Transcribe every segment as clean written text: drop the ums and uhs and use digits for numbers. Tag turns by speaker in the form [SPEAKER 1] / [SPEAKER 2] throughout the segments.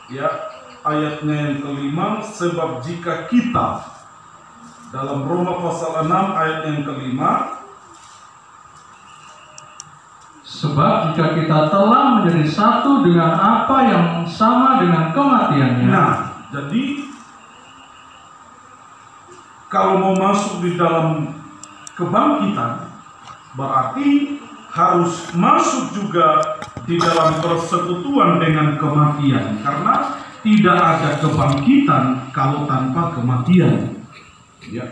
[SPEAKER 1] Ya, ayatnya yang kelima, sebab jika kita, dalam Roma pasal 6 ayat yang kelima,
[SPEAKER 2] sebab jika kita telah menjadi satu dengan apa yang sama dengan kematiannya.
[SPEAKER 1] Nah, jadi kalau mau masuk di dalam kebangkitan, berarti harus masuk juga di dalam persekutuan dengan kematian, karena tidak ada kebangkitan kalau tanpa kematian. Ya,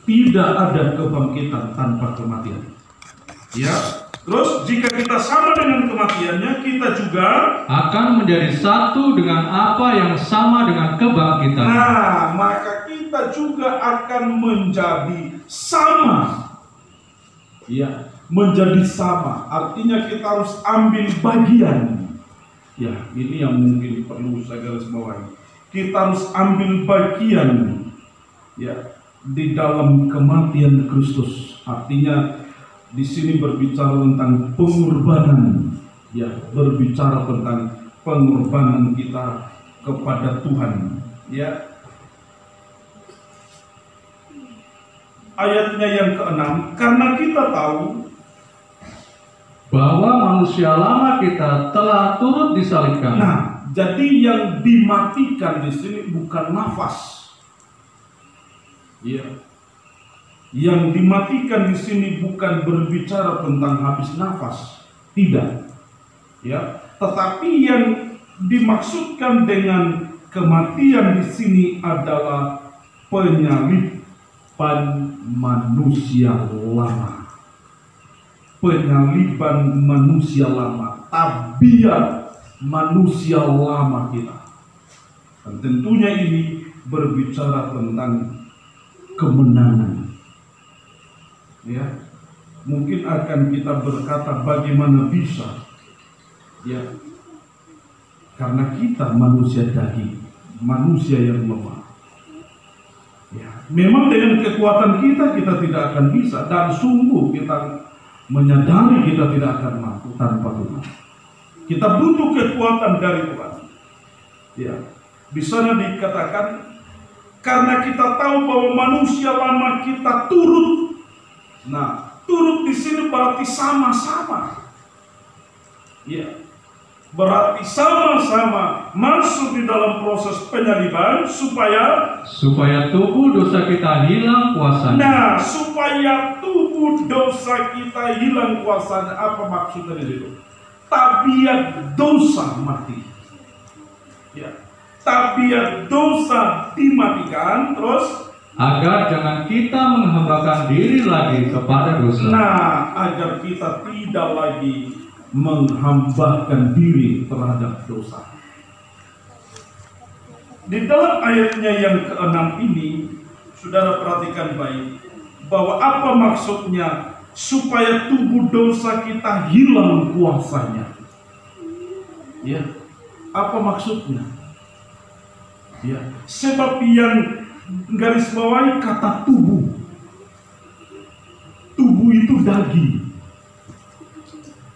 [SPEAKER 1] tidak ada kebangkitan tanpa kematian. Ya, terus jika kita sama dengan kematiannya, kita juga
[SPEAKER 2] akan menjadi satu dengan apa yang sama dengan kebangkitan.
[SPEAKER 1] Nah, maka kita juga akan menjadi sama. Ya, menjadi sama. Artinya kita harus ambil bagian. Ya, ini yang mungkin perlu saya garis bawahi. Kita harus ambil bagian. Ya, di dalam kematian Kristus. Artinya di sini berbicara tentang pengorbanan. Ya, berbicara tentang pengorbanan kita kepada Tuhan. Ya. Ayatnya yang keenam, karena kita tahu
[SPEAKER 2] bahwa manusia lama kita telah turut disalibkan.
[SPEAKER 1] Nah, jadi yang dimatikan di sini bukan nafas. Ya. Yang dimatikan di sini bukan berbicara tentang habis nafas, tidak. Ya, tetapi yang dimaksudkan dengan kematian di sini adalah penyaliban manusia lama. Penyaliban manusia lama, tabiat manusia lama kita. Dan tentunya ini berbicara tentang kemenangan. Ya, mungkin akan kita berkata bagaimana bisa? Ya, karena kita manusia daging, manusia yang lemah. Ya, memang dengan kekuatan kita tidak akan bisa, dan sungguh kita menyadari kita tidak akan mampu tanpa Tuhan. Kita butuh kekuatan dari Tuhan. Ya, di sana dikatakan karena kita tahu bahwa manusia lama kita turut. Nah, turut di sini berarti sama-sama. Ya, berarti sama-sama masuk di dalam proses penyaliban supaya
[SPEAKER 2] tubuh dosa kita hilang kuasanya.
[SPEAKER 1] Nah, supaya tubuh dosa kita hilang kuasanya. Apa maksudnya di situ? Tabiat dosa mati. Ya, tabiat dosa dimatikan, terus
[SPEAKER 2] agar jangan kita menghambakan diri lagi kepada dosa.
[SPEAKER 1] Nah, agar kita tidak lagi menghambakan diri terhadap dosa. Di dalam ayatnya yang ke-6 ini, saudara perhatikan baik, bahwa apa maksudnya supaya tubuh dosa kita hilang kuasanya. Ya, apa maksudnya? Ya, sebab yang garis bawahi kata tubuh. Tubuh itu daging.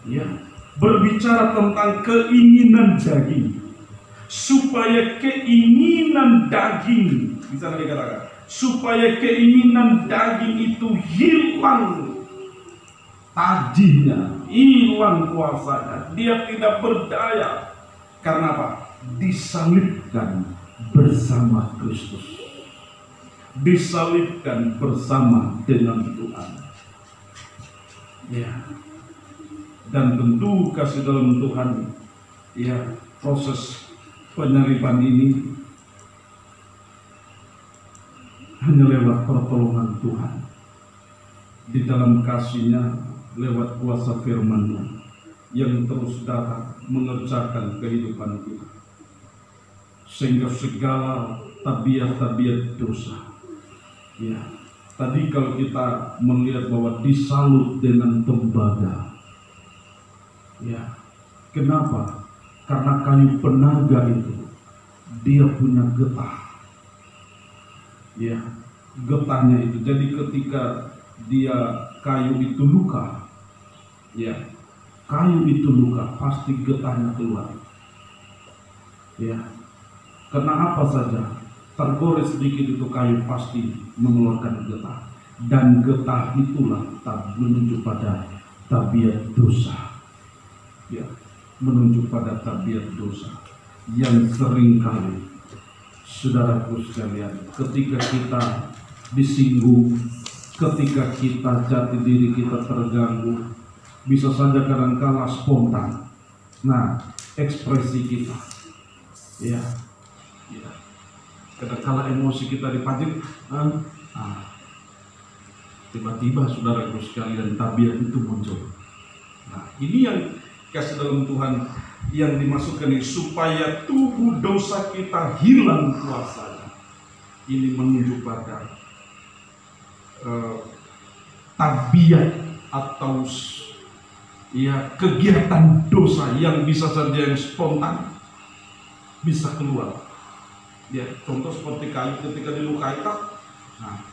[SPEAKER 1] Ya, berbicara tentang keinginan daging. Supaya keinginan daging, bisa dikatakan, supaya keinginan daging itu hilang tajinya, hilang kuasanya, dia tidak berdaya. Karena apa? Disalibkan bersama Kristus. Disalibkan bersama dengan Tuhan. Ya. Dan tentu kasih dalam Tuhan, ya, proses penyaliban ini hanya lewat pertolongan Tuhan. Di dalam kasih-Nya, lewat kuasa firman-Nya yang terus datang mengerjakan kehidupan kita. Sehingga segala tabiat-tabiat dosa, ya, tadi kalau kita melihat bahwa disalut dengan tembaga, ya, kenapa? Karena kayu penaga itu dia punya getah, ya, getahnya itu. Jadi ketika dia kayu itu luka, ya, kayu itu luka, pasti getahnya keluar. Ya, karena apa saja tergores sedikit itu kayu pasti mengeluarkan getah, dan getah itulah menuju pada tabiat dosa. Ya, menuju pada tabiat dosa yang seringkali, saudaraku sekalian, ketika kita disinggung, ketika kita jati diri kita terganggu, bisa saja kadangkala spontan. Nah, ekspresi kita, ya, kadangkala emosi kita dipancing, tiba-tiba saudaraku sekalian tabiat itu muncul. Nah, ini yang kasih dalam Tuhan yang dimasukkan ini, supaya tubuh dosa kita hilang kuasanya. Ini menuju pada tabiat atau ya kegiatan dosa yang bisa saja yang spontan bisa keluar. Ya, contoh seperti kayu ketika dilukai, nah,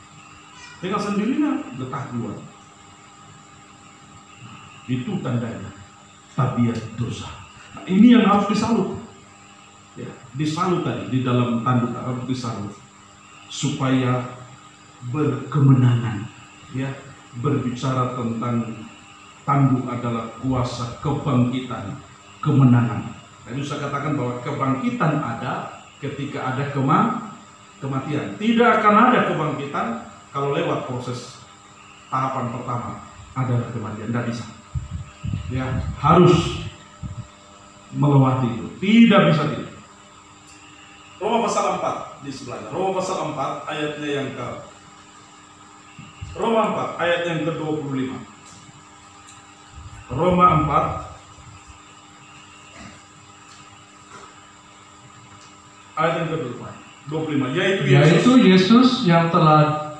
[SPEAKER 1] dengan sendirinya getah keluar. Itu tandanya tabiat dosa. Nah, ini yang harus disalut. Ya, disalut tadi di dalam tanduk harus disalut supaya berkemenangan. Ya, berbicara tentang tanduk adalah kuasa kebangkitan, kemenangan. Tadi saya katakan bahwa kebangkitan ada ketika ada kematian. Tidak akan ada kebangkitan kalau lewat proses tahapan pertama adalah kematian. Tidak bisa. Ya, harus melewati itu. Tidak bisa tidak. Roma pasal 4 di sebelahnya. Roma pasal 4 ayatnya yang ke Roma 4 ayat yang ke-25. Roma 4 ayat yang ke-25, yaitu
[SPEAKER 2] Yesus yang telah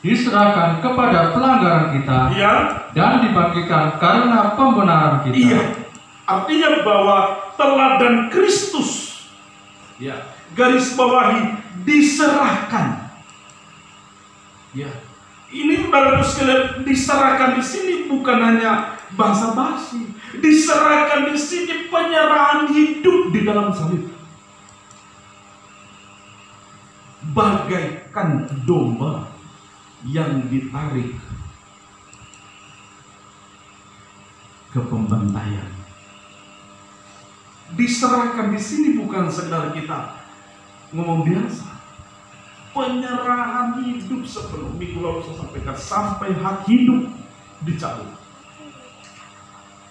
[SPEAKER 2] diserahkan kepada pelanggaran kita,
[SPEAKER 1] ya,
[SPEAKER 2] dan dibagikan karena pembenaran kita.
[SPEAKER 1] Iya, artinya bahwa teladan Kristus, ya, garis bawahi diserahkan. Ya, ini baru sekalian diserahkan di sini bukan hanya basa-basi, diserahkan di sini penyerahan hidup di dalam salib. Bagaikan domba yang ditarik ke pembantaian. Diserahkan di sini bukan sekedar kita ngomong biasa. Penyerahan hidup sepenuh. Minggu lalu saya sampaikan sampai hak hidup dicabut.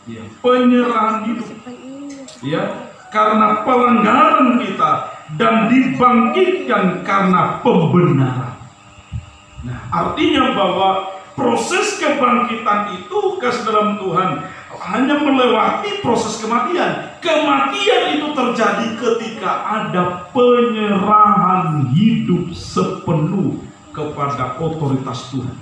[SPEAKER 1] Ya, penyerahan hidup. Ya, karena pelanggaran kita dan dibangkitkan karena pembenaran. Nah, artinya bahwa proses kebangkitan itu kasih dalam Tuhan hanya melewati proses kematian. Kematian itu terjadi ketika ada penyerahan hidup sepenuh kepada otoritas Tuhan.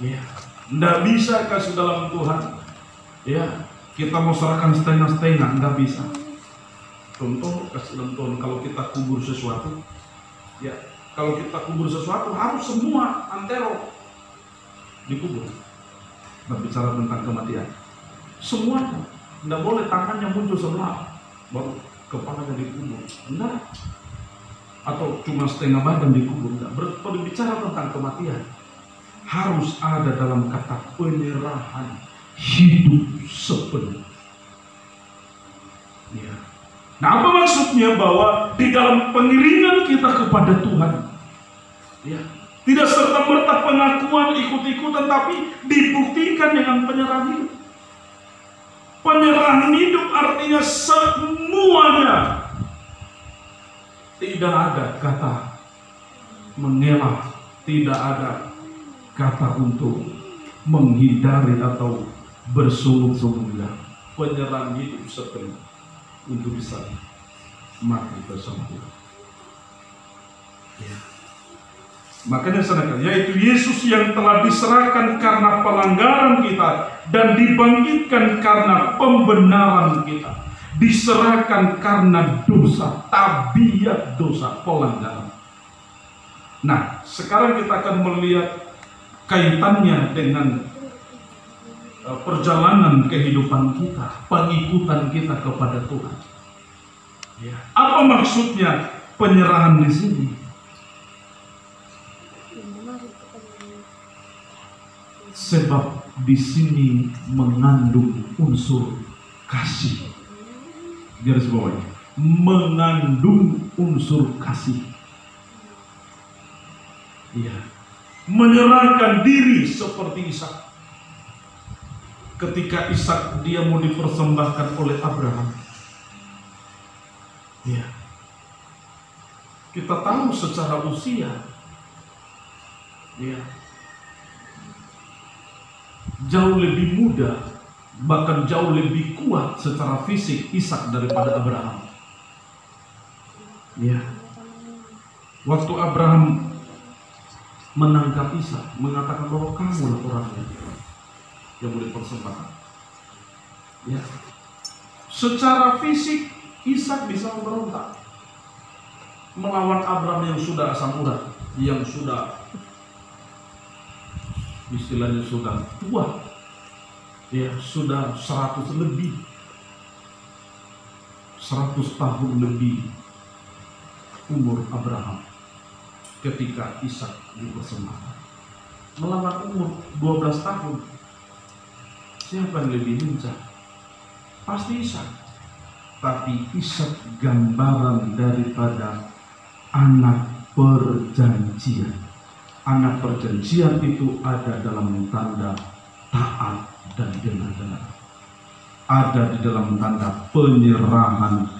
[SPEAKER 1] Ya, tidak bisa kasih dalam Tuhan. Ya, kita mau serahkan setengah-setengah, tidak bisa. Contoh kasih dalam Tuhan, kalau kita kubur sesuatu, ya, kalau kita kubur sesuatu harus semua antero dikubur. Berbicara tentang kematian, semuanya, tidak boleh tangannya muncul sebelah baru kepalanya dikubur, enggak. Atau cuma setengah badan dikubur, enggak. Berbicara tentang kematian harus ada dalam kata penyerahan hidup sepenuh. Ya. Nah, apa maksudnya? Bahwa di dalam pengiringan kita kepada Tuhan, ya, tidak serta-merta pengakuan ikut-ikutan, tapi dibuktikan dengan penyerahan hidup. Penyerahan hidup artinya semuanya. Tidak ada kata mengelak, tidak ada kata untuk menghindari atau bersuluk-suluk. Penyerahan hidup sepenuh untuk bisa mati bersama Tuhan. Ya. Makanya saudara, yaitu Yesus yang telah diserahkan karena pelanggaran kita dan dibangkitkan karena pembenaran kita. Diserahkan karena dosa, tabiat dosa, pelanggaran. Nah, sekarang kita akan melihat kaitannya dengan perjalanan kehidupan kita, pengikutan kita kepada Tuhan. Ya. Apa maksudnya penyerahan di sini? Sebab di sini mengandung unsur kasih. Garis bawahnya, mengandung unsur kasih. Ya. Menyerahkan diri seperti Ishak. Ketika Ishak dia mau dipersembahkan oleh Abraham. Ya. Kita tahu secara usia, ya, jauh lebih muda, bahkan jauh lebih kuat secara fisik Ishak daripada Abraham. Ya. Waktu Abraham menangkap Ishak, mengatakan bahwa kamulah orangnya yang boleh persembahkan. Ya. Secara fisik Ishak bisa memberontak melawan Abraham yang sudah asam urat, yang sudah istilahnya sudah tua, ya sudah 100 lebih, 100 tahun lebih umur Abraham ketika Ishak dipersembahkan. Melawan umur 12 tahun, siapa yang lebih lincah? Pasti Ishak. Tapi Ishak gambaran daripada anak perjanjian. Anak perjanjian itu ada dalam tanda taat dan benar-benar. Ada di dalam tanda penyerahan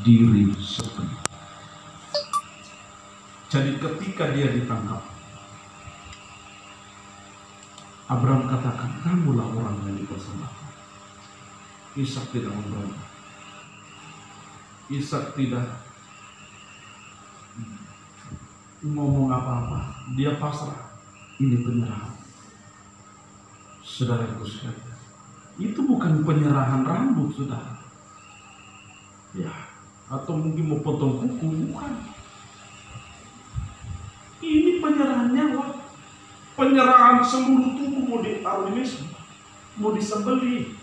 [SPEAKER 1] diri sepenuhnya. Jadi ketika dia ditangkap, Abraham katakan, kamulah orang yang dipersembahkan. Ishak tidak memberontak. Ishak tidak ngomong apa-apa, dia pasrah. Ini penyerahan. Saudaraku sekalian, itu bukan penyerahan rambut, saudara. Ya, atau mungkin mau potong kuku, bukan. Ini penyerahan nyawa, penyerahan seluruh tubuh, mau ditaruh di meja, mau disembelih.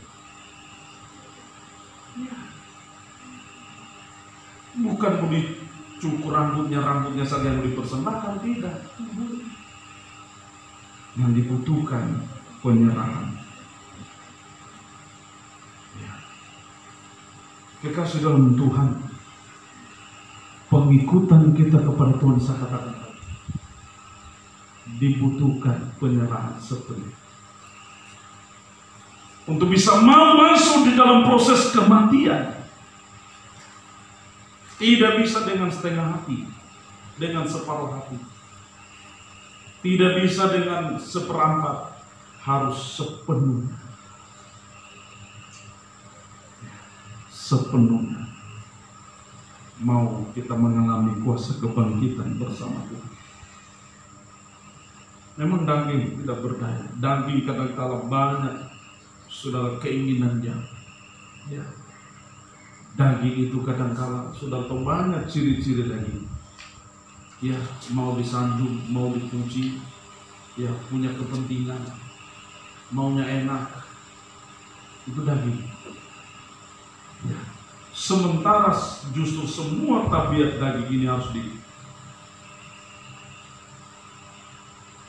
[SPEAKER 1] Ya. Bukan mau dicukur rambutnya saja yang dipersembahkan, tidak. Yang dibutuhkan penyerahan. Ya. Kekasih dalam Tuhan, pengikutan kita kepada Tuhan, saya katakan, dibutuhkan penyerahan sepenuhnya. Untuk bisa mau masuk di dalam proses kematian, tidak bisa dengan setengah hati, dengan separuh hati. Tidak bisa dengan seperempat, harus sepenuhnya. Sepenuhnya. Mau kita mengalami kuasa kebangkitan bersama Tuhan. Memang daging tidak berdaya. Daging kadang-kala banyak, saudara, keinginannya. Ya. Daging itu kadang-kala sudah tahu banyak ciri-ciri daging. Ya, mau disanjung, mau dipuji, ya punya kepentingan, maunya enak, itu daging. Ya. Sementara justru semua tabiat daging ini harus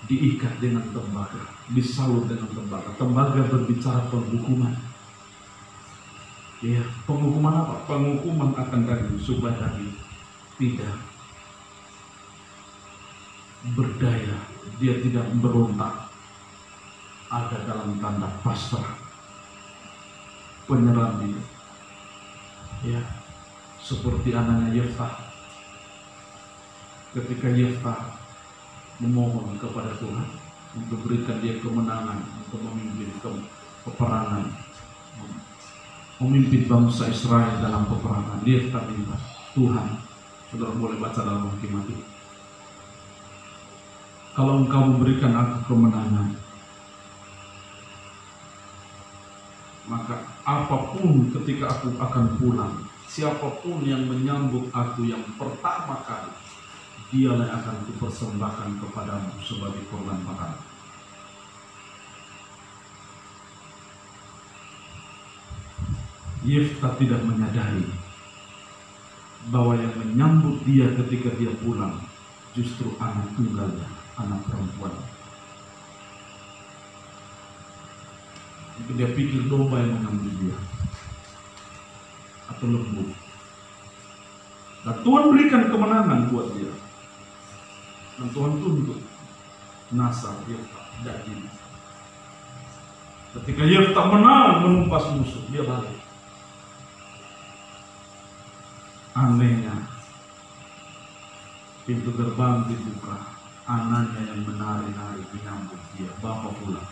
[SPEAKER 1] diikat dengan tembaga, disalut dengan tembaga. Tembaga berbicara penghukuman. Ya, penghukuman apa? Penghukuman akan daging supaya daging tidak berdaya, dia tidak berontak. Ada dalam tanda pasrah, penyerahan diri. Ya, seperti anaknya Yeftah. Ketika Yeftah memohon kepada Tuhan untuk berikan dia kemenangan untuk memimpin peperangan, memimpin bangsa Israel dalam peperangan, dia tak minta, Tuhan, saudara boleh baca dalam Hakim, kalau Engkau memberikan aku kemenangan, maka apapun ketika aku akan pulang, siapapun yang menyambut aku yang pertama kali, dialah yang akan kupersembahkan kepadamu sebagai korban bakar. Yefta tidak menyadari bahwa yang menyambut dia ketika dia pulang justru anak tunggalnya, anak perempuan. Itu dia pikir domba yang menyambut dia atau lembu. Dan Tuhan berikan kemenangan buat dia. Dan Tuhan tuntut Nasar Yefta daging. Ketika Yefta menang menumpas musuh, dia balik. Anehnya, pintu gerbang dibuka, anaknya yang menari-nari menyambut dia, bapak pulang.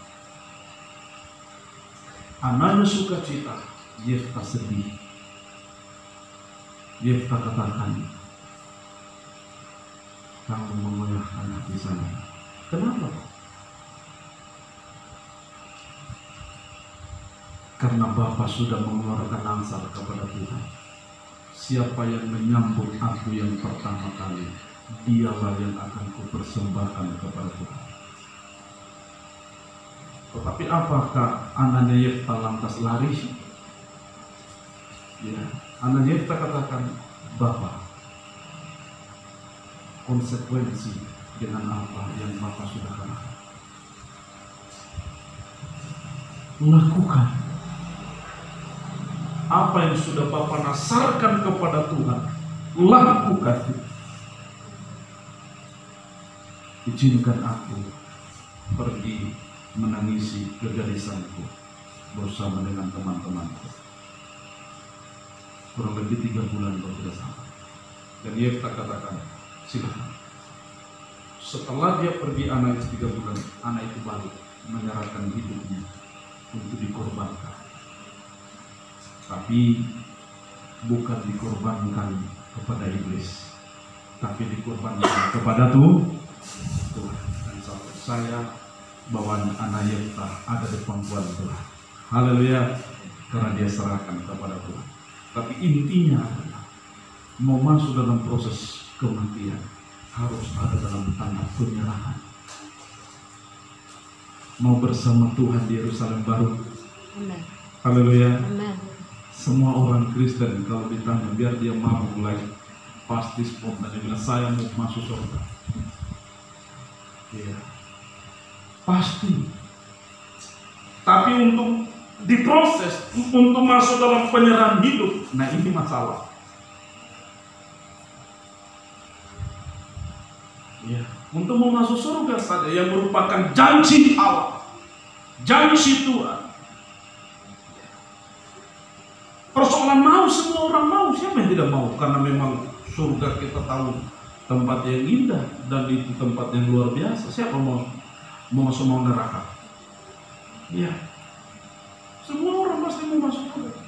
[SPEAKER 1] Anaknya sukacita, Yefta sedih. Yefta katakan, kamu mengoyahkan hati saya. Kenapa? Karena Bapa sudah mengeluarkan ansar kepada Tuhan. Siapa yang menyambut aku yang pertama kali, dialah yang akan kupersembahkan kepada Tuhan. Tetapi apakah anaknya Yefta lantas lari? Ya, anaknya Yefta katakan, Bapa, konsekuensi dengan apa yang Bapa sudah katakan. Lakukan apa yang sudah Bapa nasarkan kepada Tuhan, lakukan. Izinkan aku pergi menangisi kegadisanku bersama dengan teman-temanku. Kurang lebih 3 bulan bersama. Dan Yefta katakan, silakan. Setelah dia pergi anak itu 3 bulan, anak itu balik menyerahkan hidupnya untuk dikorbankan. Tapi bukan dikorbankan kepada iblis, tapi dikorbankan kepada Tuhan. Dan saya bawaan anak Yefta ada di pangkuan Tuhan. Haleluya, karena dia serahkan kepada Tuhan. Tapi intinya adalah mau masuk dalam proses kematian harus ada dalam tanda penyerahan. Mau bersama Tuhan di Yerusalem baru.
[SPEAKER 3] Amen.
[SPEAKER 1] Haleluya.
[SPEAKER 3] Amen.
[SPEAKER 1] Semua orang Kristen kalau ditanya biar dia mau mulai pasti spontan dia bilang saya mau masuk surga. Iya, pasti. Tapi untuk diproses, untuk masuk dalam penyerahan hidup, nah ini masalah. Ya, untuk mau masuk surga saja yang merupakan janji Allah, janji Tuhan. Persoalan mau, semua orang mau, siapa yang tidak mau? Karena memang surga kita tahu tempat yang indah dan itu tempat yang luar biasa. Siapa mau masuk neraka? Ya, semua orang pasti mau masuk surga.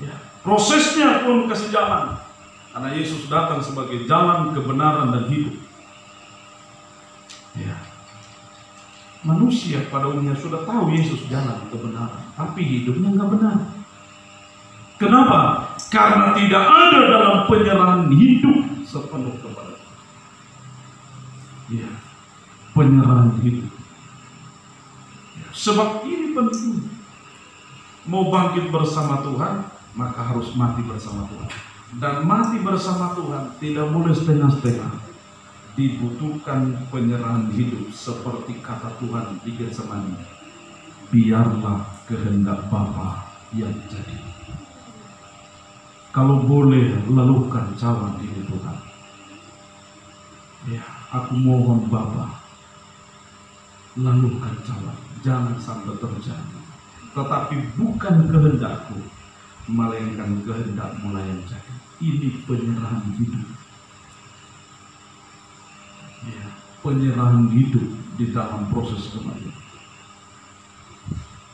[SPEAKER 1] Ya, prosesnya pun kasih jalan. Karena Yesus datang sebagai jalan kebenaran dan hidup. Ya. Manusia pada umumnya sudah tahu Yesus jalan kebenaran, tapi hidupnya nggak benar. Kenapa? Karena tidak ada dalam penyerahan hidup sepenuh kepada Tuhan. Ya, penyerahan hidup. Ya, sebab ini penting. Mau bangkit bersama Tuhan, maka harus mati bersama Tuhan. Dan mati bersama Tuhan tidak boleh setengah-setengah. Dibutuhkan penyerahan hidup seperti kata Tuhan di Getsemani. Biarlah kehendak Bapa yang jadi. Kalau boleh lalukan cawan ini Tuhan. Ya, aku mohon Bapa, lalukan cawan, jangan sampai terjadi. Tetapi bukan kehendakku, melainkan kehendak-Mu yang jadi. Ini penyerahan hidup. Ya, penyerahan hidup di dalam proses kematian.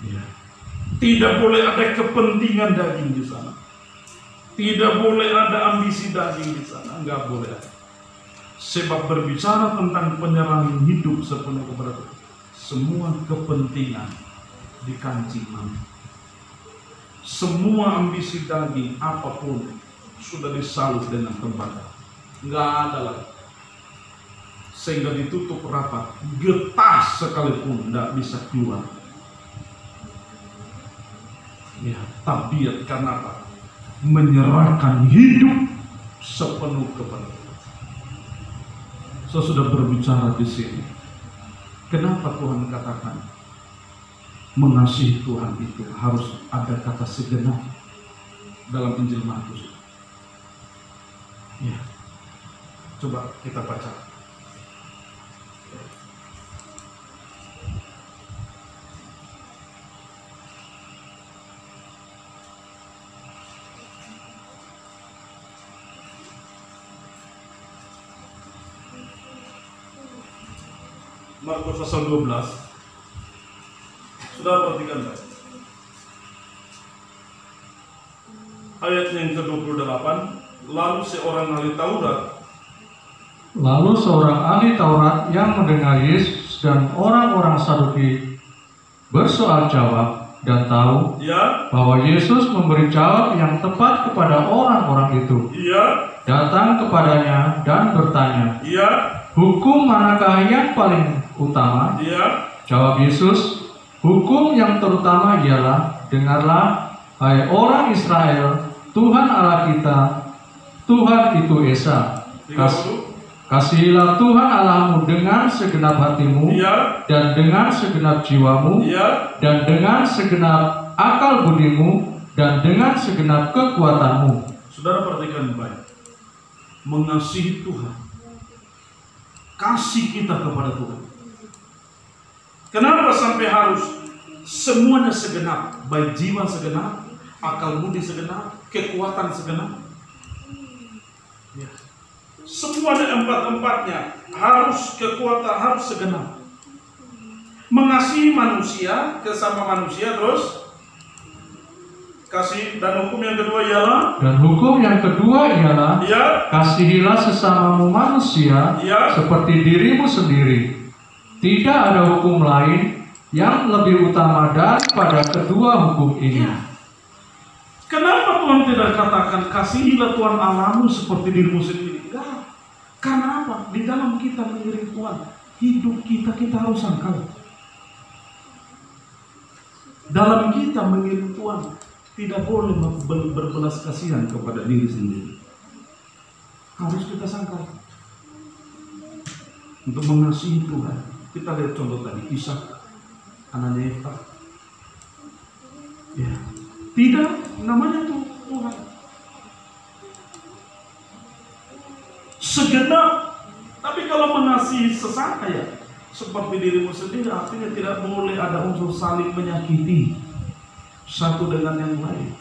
[SPEAKER 1] Ya. Tidak boleh ada kepentingan daging di sana. Tidak boleh ada ambisi daging di sana. Enggak boleh ada. Sebab berbicara tentang penyerahan hidup sepenuh kepada Tuhan, semua kepentingan dikancing mati. Semua ambisi daging apapun sudah disalut dengan tembakau. Enggak ada lagi. Sehingga ditutup rapat, getah sekalipun tidak bisa keluar. Ya, tabiat karena apa? Menyerahkan hidup sepenuh kepada Tuhan. Saya sudah berbicara di sini. Kenapa Tuhan katakan mengasihi Tuhan itu harus ada kata segenap dalam Injil Markus? Ya, coba kita baca. Markus pasal 12. Sudah perhatikan baik. Ayat yang ke-28. Lalu seorang ahli Taurat yang mendengar Yesus dan orang-orang Saduki bersoal jawab dan tahu bahwa Yesus memberi jawab yang tepat kepada orang-orang itu, datang kepadanya dan bertanya, hukum manakah yang paling utama? Jawab Yesus, hukum yang terutama ialah, dengarlah, hai orang Israel, Tuhan Allah kita, Tuhan itu Esa. Kasihilah Tuhan Allahmu dengan segenap hatimu, dan dengan segenap jiwamu, dan dengan segenap akal budimu, dan dengan segenap kekuatanmu. Saudara perhatikan baik. Mengasihi Tuhan, kasih kita kepada Tuhan. Kenapa sampai harus semuanya segenap? Baik jiwa segenap, akal budi segenap, kekuatan segenap. Ya. Semuanya empat-empatnya harus kekuatan, harus segenap. Mengasihi manusia, kesama manusia, terus kasih, dan hukum yang kedua ialah, kasihilah sesamamu manusia seperti dirimu sendiri. Tidak ada hukum lain yang lebih utama daripada kedua hukum ini. Kenapa Tuhan tidak katakan kasihilah Tuhan Allahmu seperti dirimu sendiri? Enggak. Karena apa? Di dalam kita mengiring Tuhan, hidup kita harus sangkal. Dalam kita mengiring Tuhan, tidak boleh berbelas kasihan kepada diri sendiri. Harus kita sangkal. Untuk mengasihi Tuhan, kita lihat contoh tadi, Ishak, anaknya Efta. Ya, tidak, namanya Tuhan. Segenap, tapi kalau mengasihi sesama ya, seperti dirimu sendiri, artinya tidak boleh ada unsur saling menyakiti satu dengan yang lain.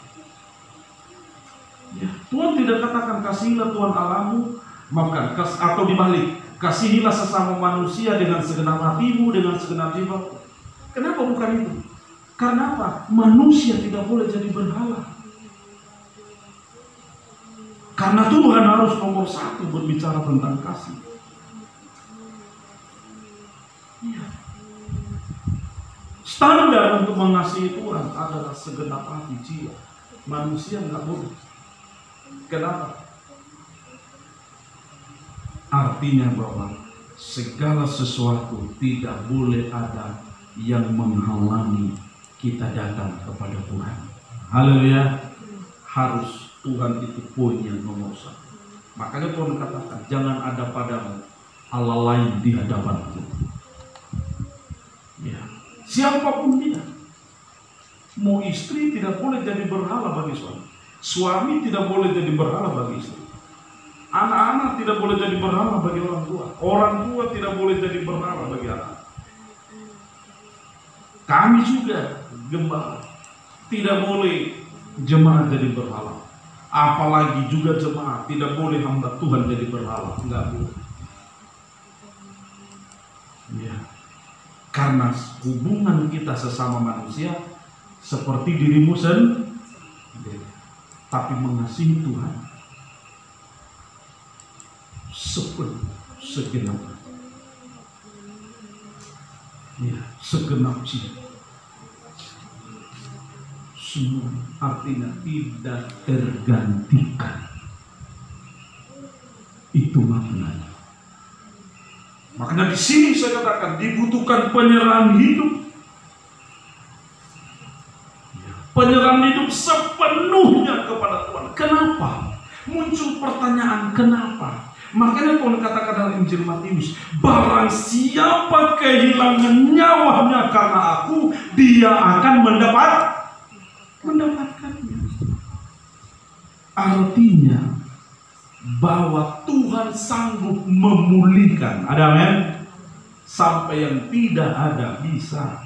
[SPEAKER 1] Ya, Tuhan tidak katakan kasihilah Tuhan Allahmu, maafkan, atau dibalik, kasihilah sesama manusia dengan segenap hatimu, dengan segenap jiwa. Kenapa bukan itu? Karena apa? Manusia tidak boleh jadi berhala. Karena Tuhan harus nomor satu berbicara tentang kasih. Ya. Standar untuk mengasihi Tuhan adalah segenap hati, jiwa. Manusia nggak boleh. Kenapa? Artinya bahwa segala sesuatu tidak boleh ada yang menghalangi kita datang kepada Tuhan. Haleluya. Harus Tuhan itu poin yang nomor satu. Makanya Tuhan katakan, jangan ada padamu Allah lain di hadapanku. Ya. Siapapun dia. Mau istri tidak boleh jadi berhala bagi suami. Suami tidak boleh jadi berhala bagi istri. Anak-anak tidak boleh jadi berhala bagi orang tua. Orang tua tidak boleh jadi berhala bagi anak. Kami juga gembala tidak boleh jemaat jadi berhala. Apalagi juga jemaat tidak boleh hamba Tuhan jadi berhala. Enggak boleh. Ya. Karena hubungan kita sesama manusia seperti dirimu sendiri. Tapi mengasihi Tuhan segenap. Ya, segenap jiwa. Semua artinya tidak tergantikan. Itu maknanya. Makanya di sini saya katakan dibutuhkan penyerahan hidup. Ya, Penyerahan hidup sepenuhnya kepada Tuhan. Kenapa? Muncul pertanyaan kenapa? Makanya Tuhan katakan dalam Injil Matius, barang siapa kehilangan nyawanya karena aku, dia akan mendapatkannya. Artinya bahwa Tuhan sanggup memulihkan. Ada amin? Sampai yang tidak ada bisa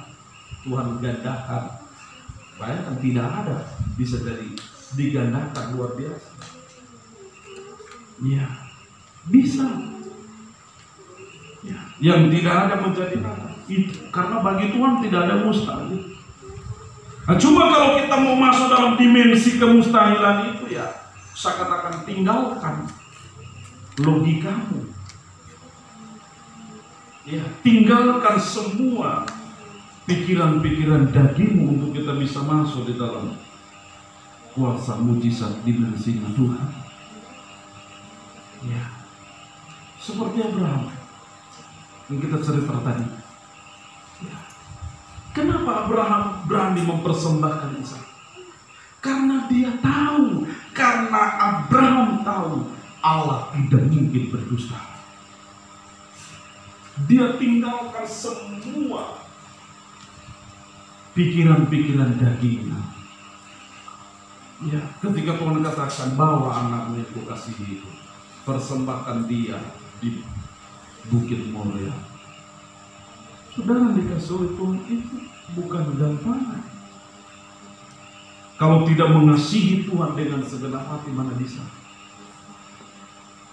[SPEAKER 1] Tuhan gandakan. Bayangkan tidak ada bisa jadi digandakan, luar biasa. Ya, bisa. Ya, yang tidak ada menjadi ada. Itu karena bagi Tuhan tidak ada mustahil. Nah, cuma kalau kita mau masuk dalam dimensi kemustahilan itu, ya saya katakan tinggalkan logikamu. Ya, tinggalkan semua pikiran-pikiran dagingmu untuk kita bisa masuk di dalam kuasa mujizat dimensi Tuhan. Ya, seperti Abraham yang kita cerita tadi. Ya. Kenapa Abraham berani mempersembahkan Ishak? Karena dia tahu, karena Abraham tahu Allah tidak mungkin berdusta. Dia tinggalkan semua pikiran-pikiran dagingnya. Ya, ketika Tuhan katakan bahwa anakmu yang kukasihi itu, persembahkan dia di Bukit Moria. Saudara, dikasih oleh Tuhan itu bukan gampangan. Kalau tidak mengasihi Tuhan dengan segenap hati, mana bisa?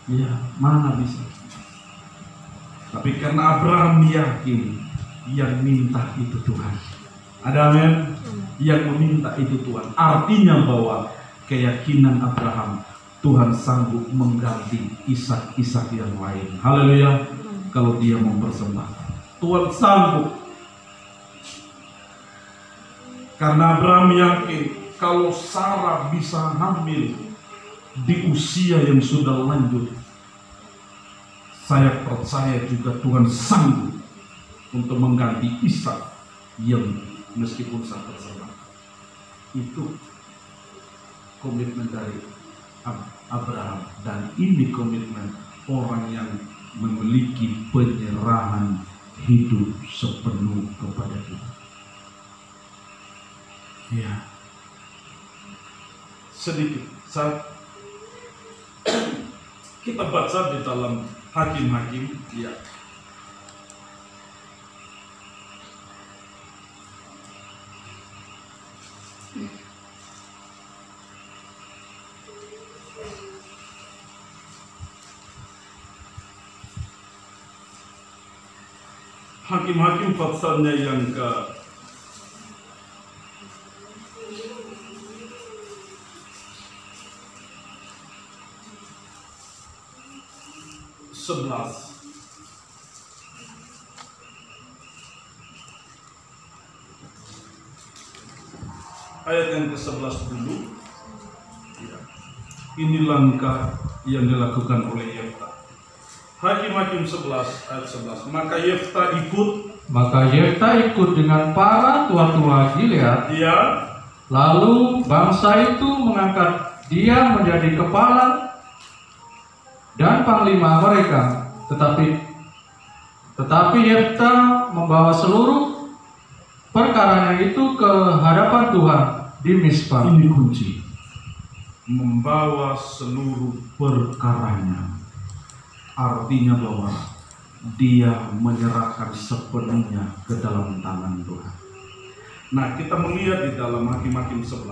[SPEAKER 1] Ya, mana bisa? Tapi karena Abraham yakin, yang minta itu Tuhan. Ada amin? Yang meminta itu Tuhan. Artinya bahwa keyakinan Abraham, Tuhan sanggup mengganti Ishak yang lain. Haleluya. Kalau dia mempersembahkan, Tuhan sanggup. Karena Abraham yakin kalau Sarah bisa hamil di usia yang sudah lanjut, saya percaya juga Tuhan sanggup untuk mengganti Ishak yang meskipun sangat bersama. Itu komitmen dari Abraham, dan ini komitmen orang yang memiliki penyerahan hidup sepenuh kepada Tuhan. Ya, sedikit saat kita baca di dalam Hakim-Hakim, ya. Hakim-Hakim pasalnya yang ke 11. Ayat yang ke-11 dulu. Ya. Ini langkah yang dilakukan oleh Yefta. Hakim-Hakim 11 ayat 11. Maka Yefta ikut dengan para tua-tua Gilead. Ya.
[SPEAKER 2] Lalu bangsa itu mengangkat dia menjadi kepala dan panglima mereka. Tetapi Yefta membawa seluruh perkaranya itu ke hadapan Tuhan di Mizpah.
[SPEAKER 1] Ini kunci. Membawa seluruh perkaranya. Artinya bahwa dia menyerahkan sepenuhnya ke dalam tangan Tuhan. Nah, kita melihat di dalam Hakim-Hakim 11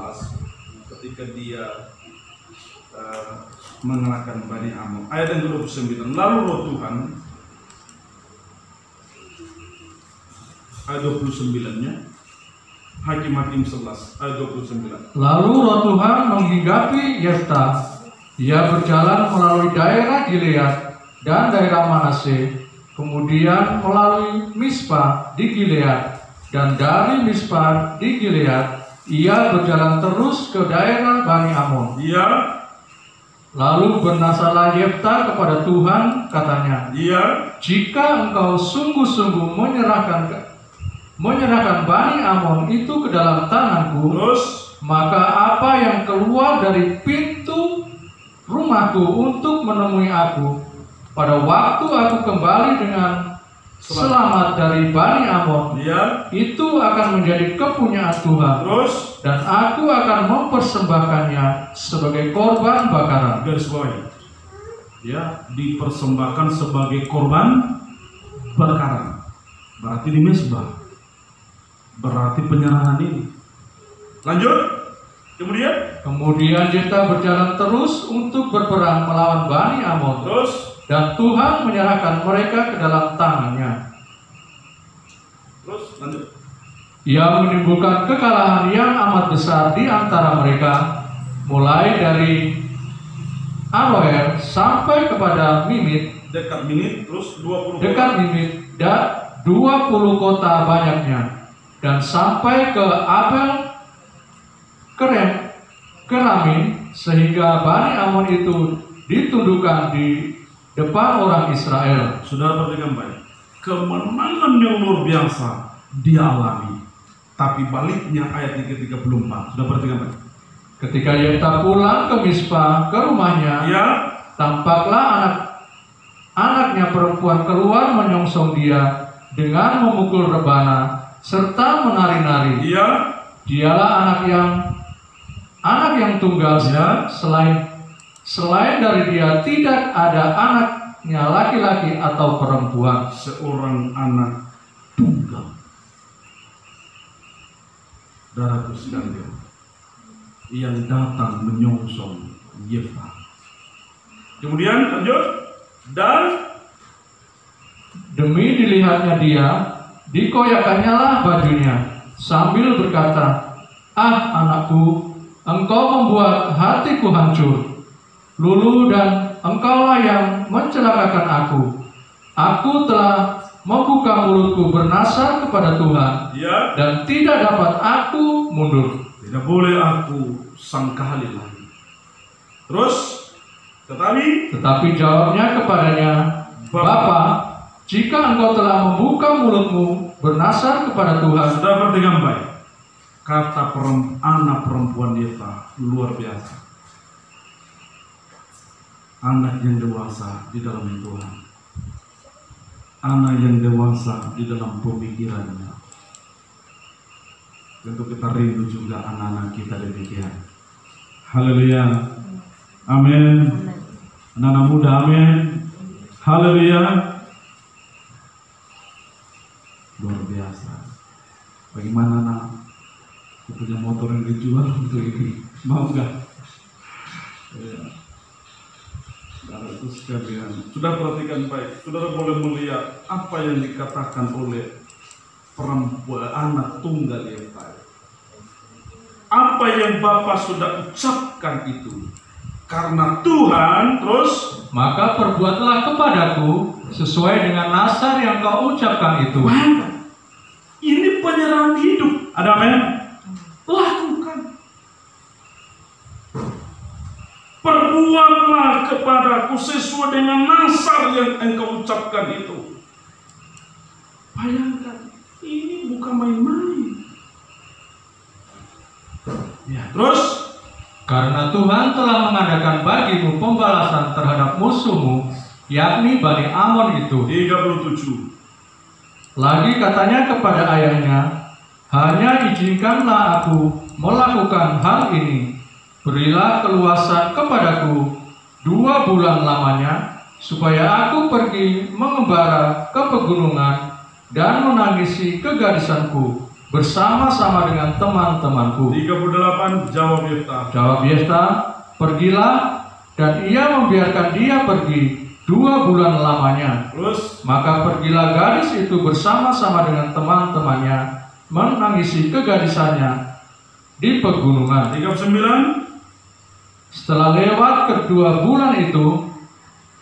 [SPEAKER 1] ketika dia mengalahkan Bani Amon. Ayat yang ke-29. Lalu roh Tuhan, ayat 29-nya, Hakim-Hakim 11 ayat 29.
[SPEAKER 2] Lalu roh Tuhan menghinggapi Yefta. Dia berjalan melalui daerah Gilead dan daerah Manase, kemudian melalui Mizpah di Gilead, dan dari Mizpah di Gilead ia berjalan terus ke daerah Bani Amon.
[SPEAKER 1] Iya.
[SPEAKER 2] Lalu bernasalah Yefta kepada Tuhan, katanya,
[SPEAKER 1] iya,
[SPEAKER 2] jika engkau sungguh-sungguh menyerahkan Bani Amon itu ke dalam tanganku,
[SPEAKER 1] terus
[SPEAKER 2] maka apa yang keluar dari pintu rumahku untuk menemui aku pada waktu aku kembali dengan selamat dari Bani Amon,
[SPEAKER 1] Ya.
[SPEAKER 2] itu akan menjadi kepunyaan Tuhan.
[SPEAKER 1] Terus
[SPEAKER 2] Dan aku akan mempersembahkannya sebagai korban bakaran.
[SPEAKER 1] garis bawahi. Ya, dipersembahkan sebagai korban bakaran. Berarti di mezbah. Berarti penyerahan ini. Lanjut. Kemudian
[SPEAKER 2] Jefta berjalan terus untuk berperang melawan Bani Amon.
[SPEAKER 1] terus
[SPEAKER 2] Dan Tuhan menyerahkan mereka ke dalam tangannya.
[SPEAKER 1] lanjut.
[SPEAKER 2] Ia menimbulkan kekalahan yang amat besar di antara mereka, mulai dari Aroer sampai kepada Mimit,
[SPEAKER 1] Dekat Minit, terus 20
[SPEAKER 2] dekat Mimit, dan 20 kota banyaknya, dan sampai ke Abel Keramin, sehingga Bani Amon itu ditundukkan di depan orang Israel.
[SPEAKER 1] Saudara perhatikan baik. Kemenangan yang luar biasa dia alami. Tapi baliknya ayat yang ke-34. Sudah perhatikan baik.
[SPEAKER 2] Ketika Yefta pulang ke Mispa, ke rumahnya,
[SPEAKER 1] Ya.
[SPEAKER 2] tampaklah anaknya perempuan keluar menyongsong dia dengan memukul rebana serta menari-nari.
[SPEAKER 1] Iya.
[SPEAKER 2] Dialah anak yang tunggal.
[SPEAKER 1] Ya.
[SPEAKER 2] Selain dari dia tidak ada anaknya laki-laki atau perempuan.
[SPEAKER 1] Seorang anak tunggal. Darahku sekalian, yang datang menyongsong Yefta. Kemudian lanjut. Dan
[SPEAKER 2] Demi dilihatnya dia, dikoyakannya lah bajunya, sambil berkata, "Ah anakku, engkau membuat hatiku hancur. Lulu dan engkaulah yang mencelakakan aku. Aku telah membuka mulutku bernasar kepada Tuhan,
[SPEAKER 1] ya,
[SPEAKER 2] dan tidak dapat aku mundur."
[SPEAKER 1] tidak boleh aku sangkali lagi. Terus,
[SPEAKER 2] Tetapi jawabnya kepadanya, "Bapa, jika engkau telah membuka mulutmu bernasar kepada Tuhan."
[SPEAKER 1] sudah perhatikan baik. Kata anak perempuan Yefta luar biasa. Anak yang dewasa di dalam Tuhan. Anak yang dewasa di dalam pemikirannya. Tentu kita rindu juga anak-anak kita demikian. Haleluya. Amin. Anak-anak muda, amin. Haleluya. Luar biasa. Bagaimana nak? Aku punya motor yang dijual untuk ini. Mau nggak? Ya. Saudara itu sekalian, sudah perhatikan baik. Saudara boleh melihat apa yang dikatakan oleh perempuan anak tunggal yang tadi. Apa yang Bapak sudah ucapkan itu karena Tuhan, terus
[SPEAKER 2] maka perbuatlah kepadaku sesuai dengan nasar yang kau ucapkan itu.
[SPEAKER 1] Ini penyerahan hidup. Ada amin? Lakukan. Perbuatlah kepadaku sesuai dengan nasar yang engkau ucapkan itu. Bayangkan, ini bukan main-main. Ya, terus
[SPEAKER 2] Karena Tuhan telah mengadakan bagimu pembalasan terhadap musuhmu, yakni Bani Amon itu.
[SPEAKER 1] 37.
[SPEAKER 2] Lagi katanya kepada ayahnya, "Hanya izinkanlah aku melakukan hal ini. Berilah keluasan kepadaku 2 bulan lamanya, supaya aku pergi mengembara ke pegunungan dan menangisi kegadisanku bersama-sama dengan teman-temanku."
[SPEAKER 1] 38. Jawab Yefta.
[SPEAKER 2] Jawab Yefta, "Pergilah," dan ia membiarkan dia pergi 2 bulan lamanya.
[SPEAKER 1] Terus
[SPEAKER 2] Maka pergilah gadis itu bersama-sama dengan teman-temannya menangisi kegadisannya di pegunungan.
[SPEAKER 1] 39.
[SPEAKER 2] Setelah lewat kedua bulan itu,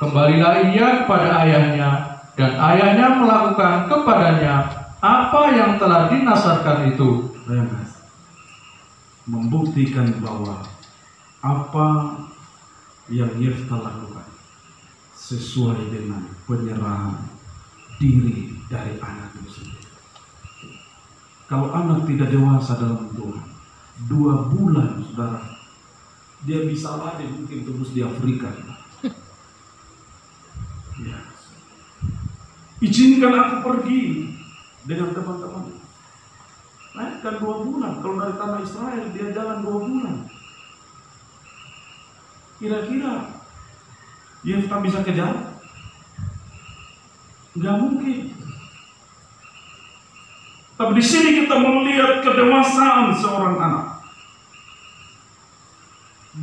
[SPEAKER 2] kembalilah ia kepada ayahnya, dan ayahnya melakukan kepadanya apa yang telah dinasarkan itu.
[SPEAKER 1] Bayangkan, membuktikan bahwa apa yang Yefta lakukan sesuai dengan penyerahan diri dari anak itu sendiri. Kalau anak tidak dewasa dalam Tuhan, 2 bulan, saudara. Dia bisa lari mungkin tembus di Afrika. Ya. Izinkan aku pergi dengan teman-teman. Naikkan 2 bulan. Kalau dari tanah Israel dia jalan 2 bulan. Kira-kira Yefta bisa kejar? Nggak mungkin. Tapi di sini kita melihat kedewasaan seorang anak.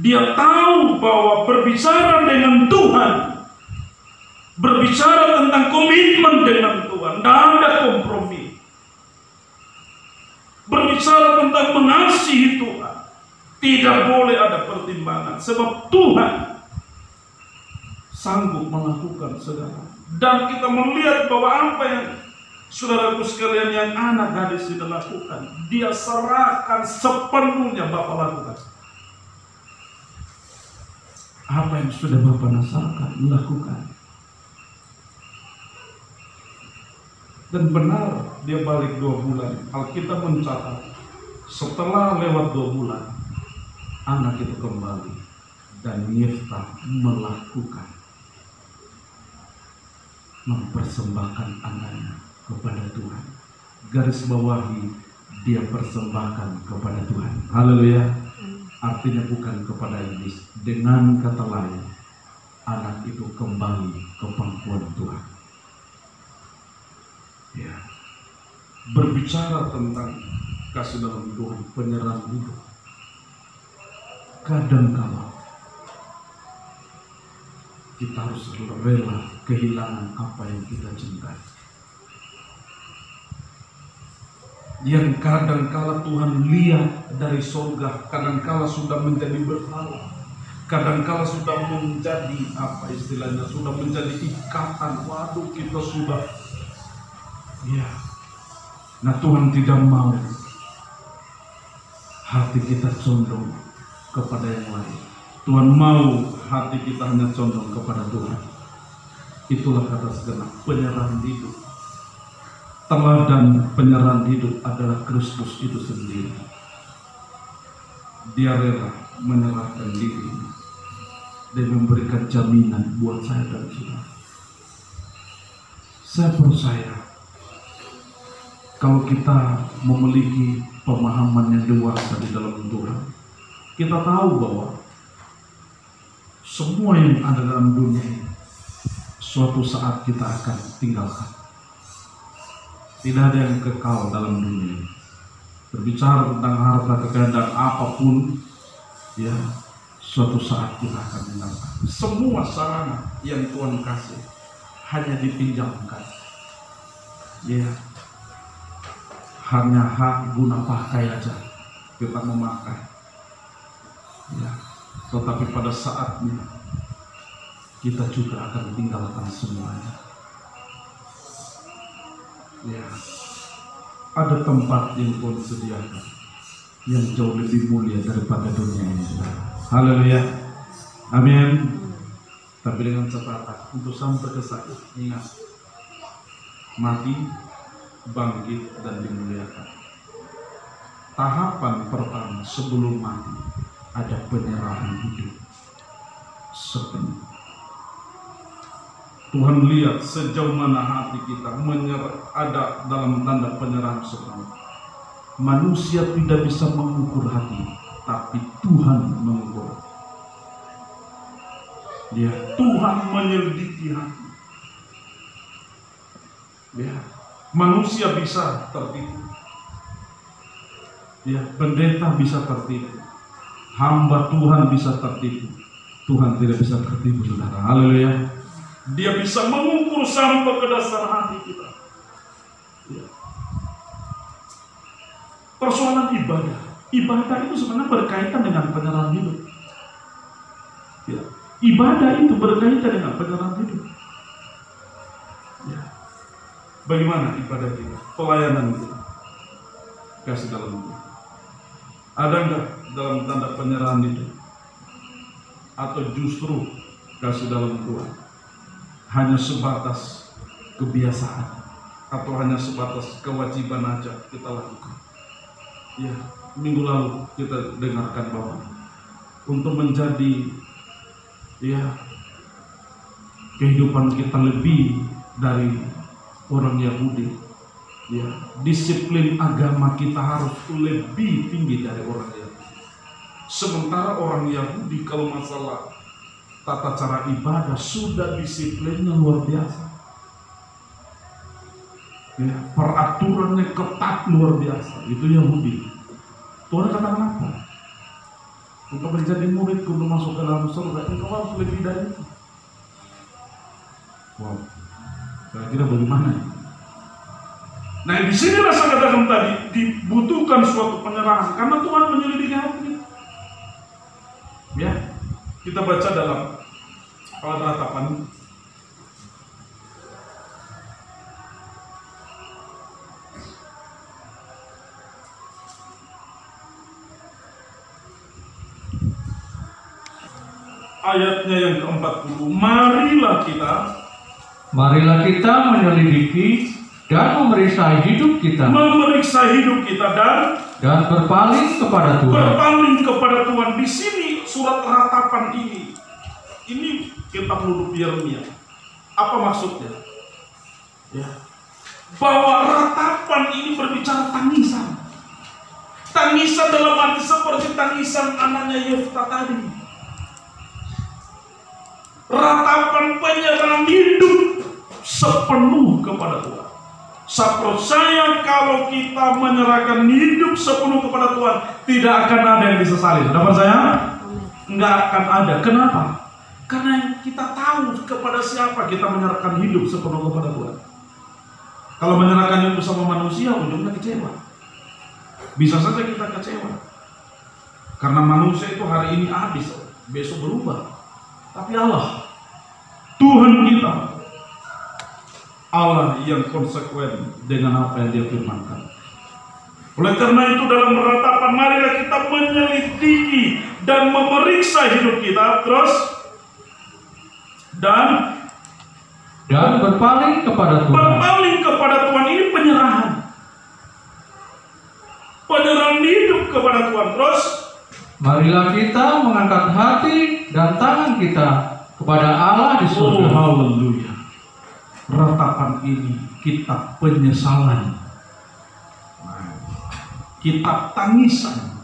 [SPEAKER 1] Dia tahu bahwa berbicara dengan Tuhan, berbicara tentang komitmen dengan Tuhan, tidak ada kompromi. Berbicara tentang mengasihi Tuhan, tidak boleh ada pertimbangan, sebab Tuhan sanggup melakukan segala. Dan kita melihat bahwa apa yang saudaraku sekalian, yang anak gadis itu lakukan, dia serahkan sepenuhnya Bapak lakukan. Apa yang sudah Bapak nasarkan, lakukan. Dan benar dia balik 2 bulan. Alkitab mencatat setelah lewat 2 bulan anak itu kembali dan Yefta melakukan, mempersembahkan anaknya kepada Tuhan. Garis bawahi, dia persembahkan kepada Tuhan. Haleluya. Artinya bukan kepada iblis. Dengan kata lain, anak itu kembali ke pangkuan Tuhan. Ya. Berbicara tentang kasih dalam Tuhan, penyerahan hidup. Kadang-kala kita harus rela kehilangan apa yang kita cintai. Yang kadang-kala Tuhan lihat dari surga, kadang-kala sudah menjadi berhala, kadang-kala sudah menjadi apa istilahnya, sudah menjadi ikatan. Waduh, kita sudah, ya. Nah, Tuhan tidak mau hati kita condong kepada yang lain. Tuhan mau hati kita hanya condong kepada Tuhan. Itulah kata segenap penyerahan hidup. Teladan penyerahan hidup adalah Kristus itu sendiri. Dia rela menyerahkan diri dan memberikan jaminan buat saya dan saudara. Saya percaya kalau kita memiliki pemahaman yang dewasa di dalam Tuhan, kita tahu bahwa semua yang ada dalam dunia suatu saat kita akan tinggalkan. Tidak ada yang kekal dalam dunia. Berbicara tentang harta, kekayaan dan apapun, ya, suatu saat kita akan tinggalkan. Semua sarana yang Tuhan kasih hanya dipinjamkan. Ya, hanya hak guna pakai aja kita memakai. Ya, tetapi pada saatnya kita juga akan tinggalkan semuanya. Ya, ada tempat yang Tuhan sediakan yang jauh lebih mulia daripada dunia ini. Haleluya, amin. Tapi dengan catatan, untuk sampai ke sana, ingat, mati, bangkit dan dimuliakan. Tahapan pertama sebelum mati ada penyerahan hidup sepenuhnya. Tuhan lihat sejauh mana hati kita ada dalam tanda penyerahan sepenuhnya. Manusia tidak bisa mengukur hati, tapi Tuhan mengukur. Ya, Tuhan menyelidiki hati. Ya, manusia bisa tertipu. Ya, pendeta bisa tertipu. Hamba Tuhan bisa tertipu. Tuhan tidak bisa tertipu, saudara. Haleluya. Dia bisa mengukur sampai ke dasar hati kita. Ya. Persoalan ibadah. Ibadah itu sebenarnya berkaitan dengan penyerahan hidup. Ya. Ibadah itu berkaitan dengan penyerahan hidup. Ya. Bagaimana ibadah kita? Pelayanan kita. Kasih dalam hidup. Ada enggak dalam tanda penyerahan hidup? Atau justru kasih dalam Tuhan hanya sebatas kebiasaan atau hanya sebatas kewajiban aja kita lakukan? Ya, minggu lalu kita dengarkan Bapak, untuk menjadi ya kehidupan kita lebih dari orang Yahudi, ya disiplin agama kita harus lebih tinggi dari orang Yahudi. Sementara orang Yahudi kalau masalah tata cara ibadah sudah disiplinnya luar biasa, ya, peraturannya ketat luar biasa. Itu Yahudi. Tuhan katakan apa? Untuk menjadi murid, untuk masuk ke dalam surga, engkau harus lebih dari itu. Wow, kira-kira bagaimana? Nah, di sini saya katakan tadi dibutuhkan suatu penyerahan karena Tuhan menyelidiki hati. Ya, kita baca dalam Ratapan. Ayatnya yang ke-40, marilah kita menyelidiki dan memeriksa hidup kita, dan berpaling kepada Tuhan. Di sini surat Ratapan ini kitab Nubuat Yeremia. Apa maksudnya? Ya, bahwa ratapan ini berbicara tangisan. Tangisan dalam arti seperti tangisan anaknya Yefta tadi. Ratapan penyerahan hidup sepenuh kepada Tuhan. Saya percaya kalau kita menyerahkan hidup sepenuh kepada Tuhan, tidak akan ada yang disesali. Saudara saya? Enggak akan ada. Kenapa? Karena kita tahu kepada siapa kita menyerahkan hidup sepenuh kepada Tuhan. Kalau menyerahkan hidup bersama manusia, ujungnya kecewa. Bisa saja kita kecewa. Karena manusia itu hari ini habis, besok berubah. Tapi Allah, Tuhan kita, Allah yang konsekuen dengan apa yang Dia firmankan. Oleh karena itu dalam Ratapan, marilah kita menyelidiki dan memeriksa hidup kita, terus dan berpaling kepada Tuhan. Berpaling kepada Tuhan ini penyerahan. Penyerahan hidup kepada Tuhan. Terus
[SPEAKER 2] marilah kita mengangkat hati dan tangan kita kepada Allah di surga.
[SPEAKER 1] Oh, haleluya. Ratapan ini kitab penyesalan, kitab tangisan.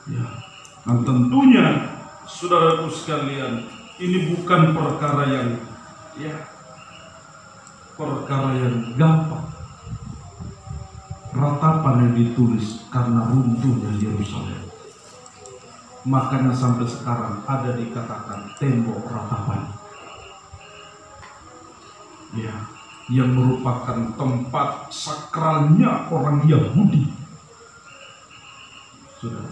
[SPEAKER 1] Ya, dan tentunya saudaraku sekalian, ini bukan perkara yang gampang. Ratapan yang ditulis karena runtuhnya Yerusalem. Makanya sampai sekarang ada dikatakan tembok ratapan. Ya, yang merupakan tempat sakralnya orang Yahudi. Sudah.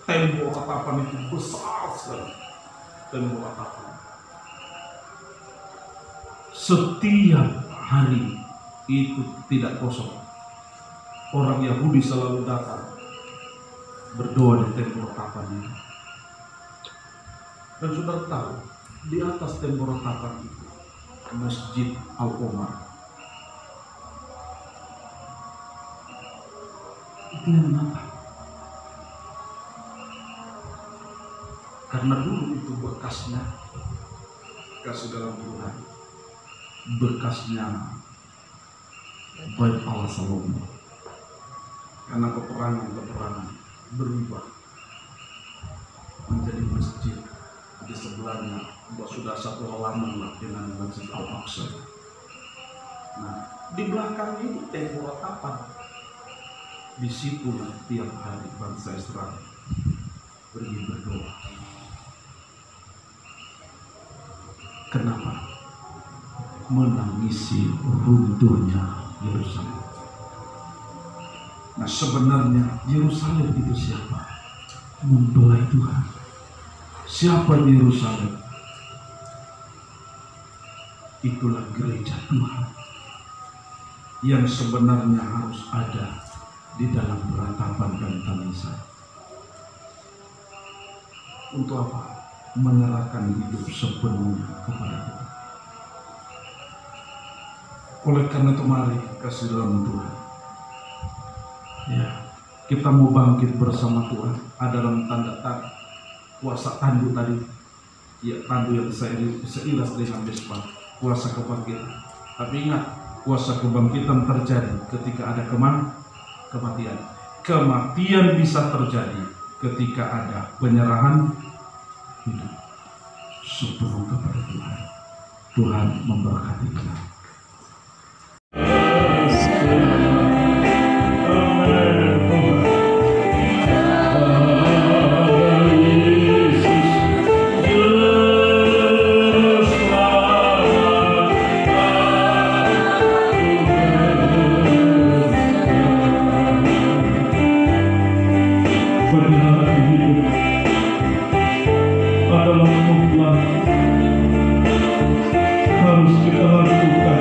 [SPEAKER 1] Tembok ratapan itu besar sekali. Tembok ratapan. Setiap hari itu tidak kosong. Orang Yahudi selalu datang berdoa di tembok ratapan ini. Dan sudah tahu, di atas tembok ratapan itu Masjid Al-Omar. Itu yang kenapa? Karena dulu itu bekasnya, kasih dalam Tuhan, bekasnya Bait Allah Salomo. Karena peperangan berubah menjadi masjid. Di sebelahnya sudah satu halaman lah dengan Masjid Al-Aqsa. Nah, di belakang ini tembok ratapan. Di situ tiap hari bangsa Israel pergi berdoa. Kenapa? Menangisi runtuhnya Yerusalem. Nah, sebenarnya Yerusalem itu siapa? Mempelai Tuhan. Siapa Yerusalem? Itulah gereja Tuhan yang sebenarnya harus ada di dalam ratapan dan tangisan. Untuk apa? Menyerahkan hidup sepenuhnya kepada Tuhan. Oleh karena itu mari kasih dalam Tuhan, Ya, kita mau bangkit bersama Tuhan. Ada dalam tanda kuasa tanduk tadi. Ya, tanduk yang seiras dengan Mesbah, kuasa kebangkitan. Tapi ingat, kuasa kebangkitan terjadi ketika ada kematian. Kematian bisa terjadi ketika ada penyerahan hidup sepenuh kepada Tuhan. Tuhan memberkati kita. Adalah mutlak harus kita lakukan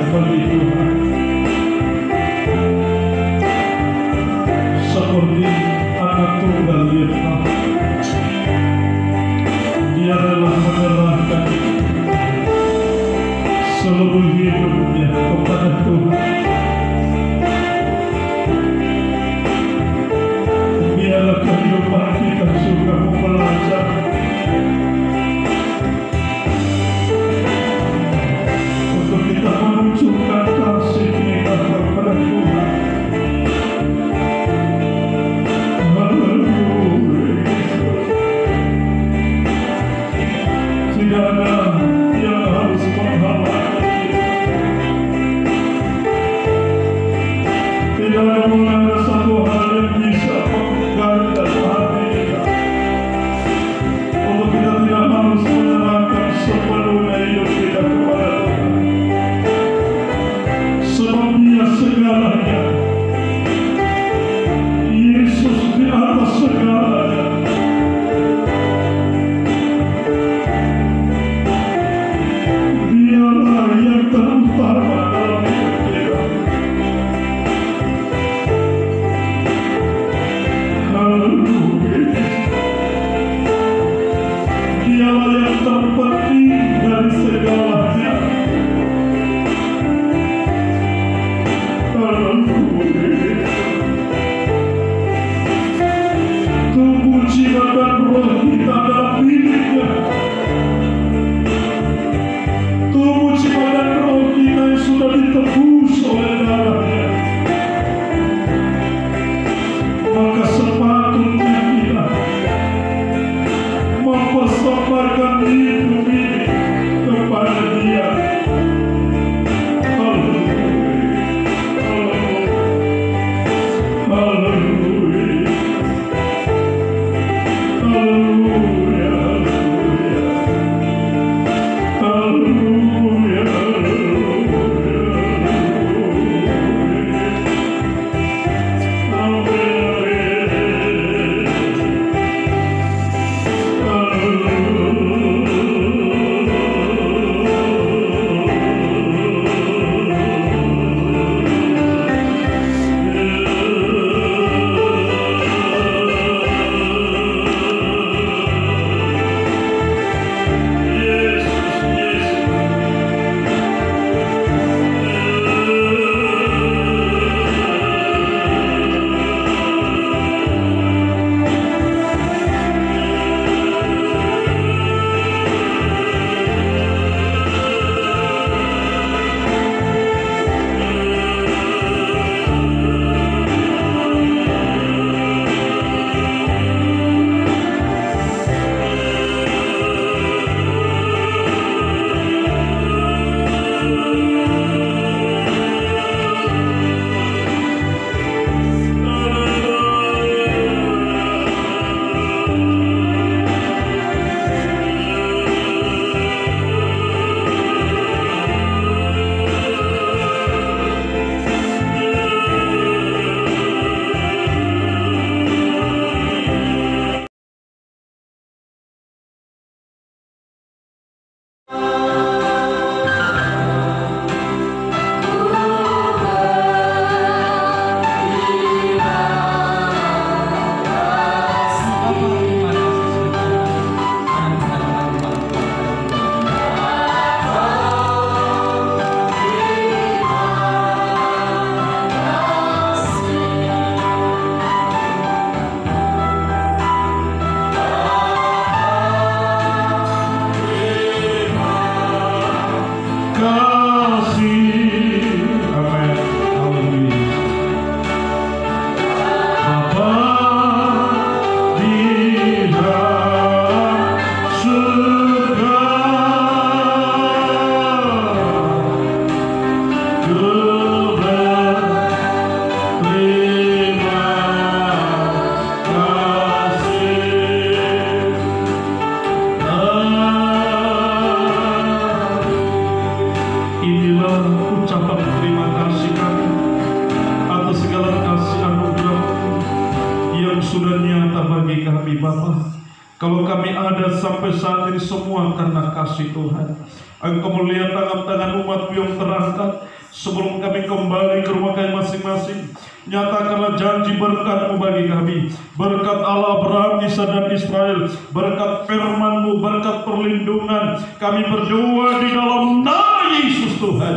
[SPEAKER 1] sampai saat ini semua karena kasih Tuhan. Engkau melihat tangan-tangan umat-Mu yang terangkat. Sebelum kami kembali ke rumah kami masing-masing, nyatakanlah janji berkat-Mu bagi kami. Berkat Allah Abraham, Ishak dan Israel, berkat firman-Mu, berkat perlindungan. Kami berdoa di dalam nama Yesus Tuhan.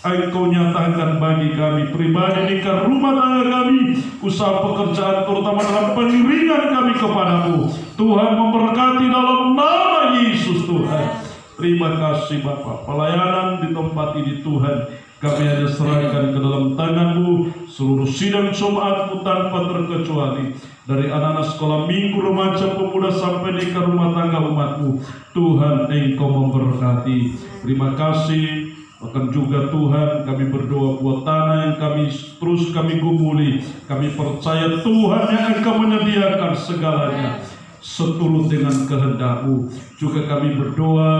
[SPEAKER 1] Engkau nyatakan bagi kami pribadi di rumah tangga kami, usaha pekerjaan, terutama dalam pengiringan kami kepadamu. Tuhan memberkati dalam nama Yesus Tuhan. Terima kasih Bapa, pelayanan di tempat ini Tuhan kami hanya serahkan ke dalam tangan-Mu. Seluruh sidang Jumat-Mu tanpa terkecuali, dari anak-anak sekolah minggu, remaja, pemuda sampai di rumah tangga umat-Mu, Tuhan Engkau memberkati. Terima kasih. Bahkan juga Tuhan kami berdoa buat tanah yang kami gumuli. Kami percaya Tuhan yang Engkau menyediakan segalanya seturut dengan kehendak-Mu. Juga kami berdoa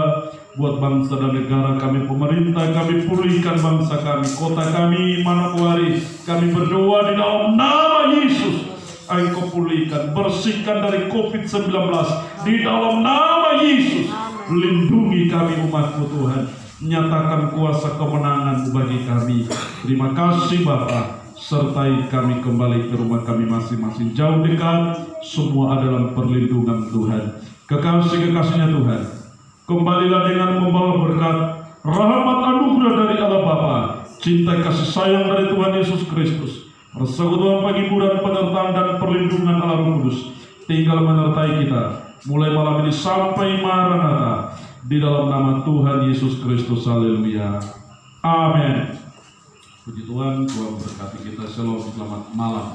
[SPEAKER 1] buat bangsa dan negara kami, pemerintah kami, pulihkan bangsa kami, kota kami, Manokwari. Kami berdoa di dalam nama Yesus, Engkau pulihkan, bersihkan dari COVID-19 di dalam nama Yesus. Lindungi kami umat-Mu Tuhan, nyatakan kuasa kemenangan bagi kami. Terima kasih Bapa. Sertai kami kembali ke rumah kami masing-masing, jauh dekat, semua adalah perlindungan Tuhan. Kekasih-kekasihnya Tuhan, kembalilah dengan membawa berkat, rahmat anugerah dari Allah Bapa, cinta kasih sayang dari Tuhan Yesus Kristus, persekutuan penghiburan, penyertaan dan perlindungan Allah Roh Kudus tinggal menyertai kita mulai malam ini sampai Maranatha, di dalam nama Tuhan Yesus Kristus. Haleluya. Amin. Puji Tuhan, Tuhan berkati kita. Shalom, selamat malam.